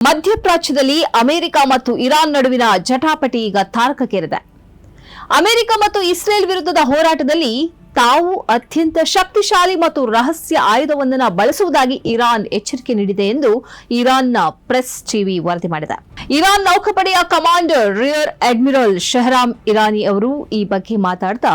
ಮಧ್ಯಪ್ರಾಚ್ಯದಲ್ಲಿ America ಮತ್ತು Iran ನಡುವಿನ ಜಟಾಪಟಿ ಈಗ ತಾರಕಕ್ಕೇರಿದೆ. ಅಮೆರಿಕ ಮತ್ತು ಇಸ್ರೇಲ್ ವಿರುದ್ಧದ ಹೋರಾಟದಲ್ಲಿ ತಾವು ಅತ್ಯಂತ ಶಕ್ತಿಶಾಲಿ ಮತ್ತು ರಹಸ್ಯ ಆಯುಧವೊಂದನ್ನು ಬಳಸುವುದಾಗಿ ಇರಾನ್ ಎಚ್ಚರಿಕೆ ನೀಡಿದೆ ಎಂದು ಇರಾನ್ನ ಪ್ರೆಸ್ ಟಿವಿ ವರದಿ ಮಾಡಿದೆ. ಇರಾನ್ ನೌಕಾಪಡೆಯ ಕಮಾಂಡರ್ ರಿಯರ್ ಅಡ್ಮಿರಲ್ ಶಹರಾಮ್ ಇರಾನಿ ಅವರು ಈ ಬಗ್ಗೆ ಮಾತಾಡ್ತಾ,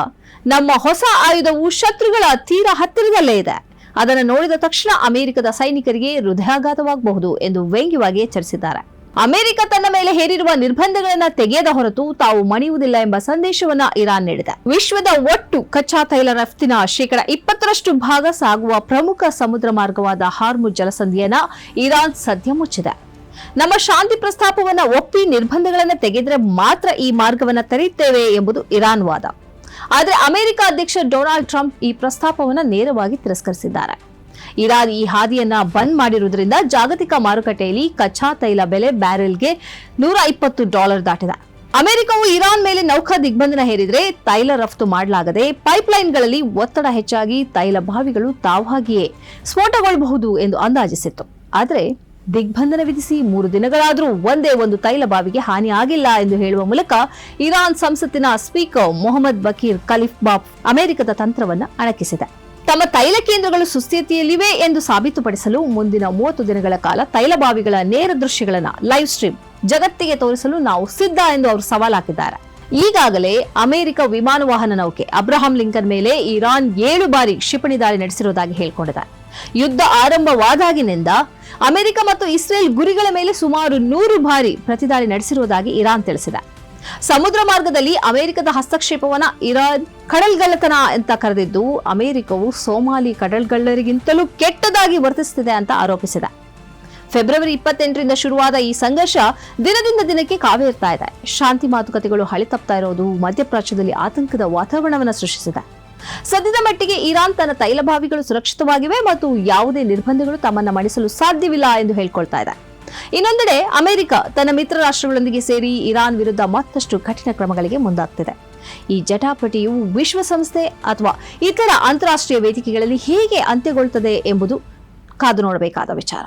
ನಮ್ಮ ಹೊಸ ಆಯುಧವು ಶತ್ರುಗಳ ತೀರಾ ಹತ್ತಿರದಲ್ಲೇ ಇದೆ. ಅದನ್ನು ನೋಡಿದ ತಕ್ಷಣ ಅಮೆರಿಕದ ಸೈನಿಕರಿಗೆ ಹೃದಯಾಘಾತವಾಗಬಹುದು ಎಂದು ವ್ಯಂಗ್ಯವಾಗಿ ಎಚ್ಚರಿಸಿದ್ದಾರೆ. ಅಮೆರಿಕ ತನ್ನ ಮೇಲೆ ಹೇರಿರುವ ನಿರ್ಬಂಧಗಳನ್ನು ತೆಗೆಯದ ಹೊರತು ತಾವು ಮಣಿಯುವುದಿಲ್ಲ ಎಂಬ ಸಂದೇಶವನ್ನ ಇರಾನ್ ನೀಡಿದೆ. ವಿಶ್ವದ ಒಟ್ಟು ಕಚ್ಚಾ ತೈಲ ರಫ್ತಿನ 20% ಭಾಗ ಸಾಗುವ ಪ್ರಮುಖ ಸಮುದ್ರ ಮಾರ್ಗವಾದ ಹಾರ್ಮುಜ್ ಜಲಸಂಧಿಯನ್ನ ಇರಾನ್ ಸದ್ಯ ಮುಚ್ಚಿದೆ. ನಮ್ಮ ಶಾಂತಿ ಪ್ರಸ್ತಾಪವನ್ನ ಒಪ್ಪಿ ನಿರ್ಬಂಧಗಳನ್ನು ತೆಗೆದರೆ ಮಾತ್ರ ಈ ಮಾರ್ಗವನ್ನ ತೆರೆಯುತ್ತೇವೆ ಎಂಬುದು ಇರಾನ್ ವಾದ. ಆದರೆ ಅಮೆರಿಕ ಅಧ್ಯಕ್ಷ ಡೊನಾಲ್ಡ್ ಟ್ರಂಪ್ ಈ ಪ್ರಸ್ತಾಪವನ್ನು ನೇರವಾಗಿ ತಿರಸ್ಕರಿಸಿದ್ದಾರೆ. ಇರಾನ್ ಈ ಹಾದಿಯನ್ನ ಬಂದ್ ಮಾಡಿರುವುದರಿಂದ ಜಾಗತಿಕ ಮಾರುಕಟ್ಟೆಯಲ್ಲಿ ಕಚ್ಚಾ ತೈಲ ಬೆಲೆ ಬ್ಯಾರೆಲ್ಗೆ $120 ದಾಟಿದೆ. ಅಮೆರಿಕವು ಇರಾನ್ ಮೇಲೆ ನೌಕಾ ದಿಗ್ಬಂಧನ ಹೇರಿದ್ರೆ ತೈಲ ರಫ್ತು ಮಾಡಲಾಗದೆ ಪೈಪ್ಲೈನ್ಗಳಲ್ಲಿ ಒತ್ತಡ ಹೆಚ್ಚಾಗಿ ತೈಲ ಬಾವಿಗಳು ತಾವಾಗಿಯೇ ಸ್ಫೋಟಗೊಳ್ಳಬಹುದು ಎಂದು ಅಂದಾಜಿಸಿತ್ತು. ಆದರೆ ದಿಗ್ಬಂಧನ ವಿಧಿಸಿ 3 ದಿನಗಳಾದರೂ ಒಂದೇ ಒಂದು ತೈಲ ಬಾವಿಗೆ ಹಾನಿ ಆಗಿಲ್ಲ ಎಂದು ಹೇಳುವ ಮೂಲಕ ಇರಾನ್ ಸಂಸತ್ತಿನ ಸ್ಪೀಕರ್ ಮೊಹಮ್ಮದ್ ಬಕೀರ್ ಖಲೀಫ್ಬಾಫ್ ಅಮೆರಿಕದ ತಂತ್ರವನ್ನು ಅಣಕಿಸಿದೆ. ತಮ್ಮ ತೈಲ ಕೇಂದ್ರಗಳು ಸುಸ್ಥಿತಿಯಲ್ಲಿವೆ ಎಂದು ಸಾಬೀತುಪಡಿಸಲು ಮುಂದಿನ 30 ದಿನಗಳ ಕಾಲ ತೈಲ ಬಾವಿಗಳ ನೇರ ದೃಶ್ಯಗಳನ್ನು ಲೈವ್ ಸ್ಟ್ರೀಮ್ ಜಗತ್ತಿಗೆ ತೋರಿಸಲು ನಾವು ಸಿದ್ಧ ಎಂದು ಅವರು ಸವಾಲು ಹಾಕಿದ್ದಾರೆ. ಈಗಾಗಲೇ ಅಮೆರಿಕ ವಿಮಾನ ವಾಹನ ನೌಕೆ ಅಬ್ರಹಾಂ ಲಿಂಕನ್ ಮೇಲೆ ಇರಾನ್ 7 ಬಾರಿ ಕ್ಷಿಪಣಿ ದಾಳಿ ನಡೆಸಿರುವುದಾಗಿ ಹೇಳಿಕೊಂಡಿದೆ. ಯುದ್ಧ ಆರಂಭವಾದಾಗಿನಿಂದ ಅಮೆರಿಕ ಮತ್ತು ಇಸ್ರೇಲ್ ಗುರಿಗಳ ಮೇಲೆ ಸುಮಾರು 100 ಬಾರಿ ಪ್ರತಿದಾಳಿ ನಡೆಸಿರುವುದಾಗಿ ಇರಾನ್ ತಿಳಿಸಿದೆ. ಸಮುದ್ರ ಮಾರ್ಗದಲ್ಲಿ ಅಮೆರಿಕದ ಹಸ್ತಕ್ಷೇಪವನ್ನ ಇರಾನ್ ಕಡಲ್ಗಳ್ಳತನ ಅಂತ ಕರೆದಿದ್ದು, ಅಮೆರಿಕವು ಸೋಮಾಲಿ ಕಡಲ್ಗಳ್ಳರಿಗಿಂತಲೂ ಕೆಟ್ಟದಾಗಿ ವರ್ತಿಸುತ್ತಿದೆ ಅಂತ ಆರೋಪಿಸಿದೆ. ಫೆಬ್ರವರಿ 28ರಿಂದ ಶುರುವಾದ ಈ ಸಂಘರ್ಷ ದಿನದಿಂದ ದಿನಕ್ಕೆ ಕಾವೇರ್ತಾ ಇದೆ. ಶಾಂತಿ ಮಾತುಕತೆಗಳು ಹಳಿತಪ್ತಾ ಇರೋದು ಮಧ್ಯಪ್ರಾಚ್ಯದಲ್ಲಿ ಆತಂಕದ ವಾತಾವರಣವನ್ನು ಸೃಷ್ಟಿಸಿದೆ. ಸದ್ಯದ ಮಟ್ಟಿಗೆ ಇರಾನ್ ತನ್ನ ತೈಲ ಬಾವಿಗಳು ಸುರಕ್ಷಿತವಾಗಿವೆ ಮತ್ತು ಯಾವುದೇ ನಿರ್ಬಂಧಗಳು ತಮ್ಮನ್ನ ಮಣಿಸಲು ಸಾಧ್ಯವಿಲ್ಲ ಎಂದು ಹೇಳಿಕೊಳ್ತಾ ಇದೆ. ಇನ್ನೊಂದೆಡೆ ಅಮೆರಿಕ ತನ್ನ ಮಿತ್ರ ರಾಷ್ಟ್ರಗಳೊಂದಿಗೆ ಸೇರಿ ಇರಾನ್ ವಿರುದ್ಧ ಮತ್ತಷ್ಟು ಕಠಿಣ ಕ್ರಮಗಳಿಗೆ ಮುಂದಾಗ್ತಿದೆ. ಈ ಜಟಾಪಟಿಯು ವಿಶ್ವಸಂಸ್ಥೆ ಅಥವಾ ಇತರ ಅಂತಾರಾಷ್ಟ್ರೀಯ ವೇದಿಕೆಗಳಲ್ಲಿ ಹೇಗೆ ಅಂತ್ಯಗೊಳ್ಳುತ್ತದೆ ಎಂಬುದು ಕಾದು ನೋಡಬೇಕಾದ ವಿಚಾರ.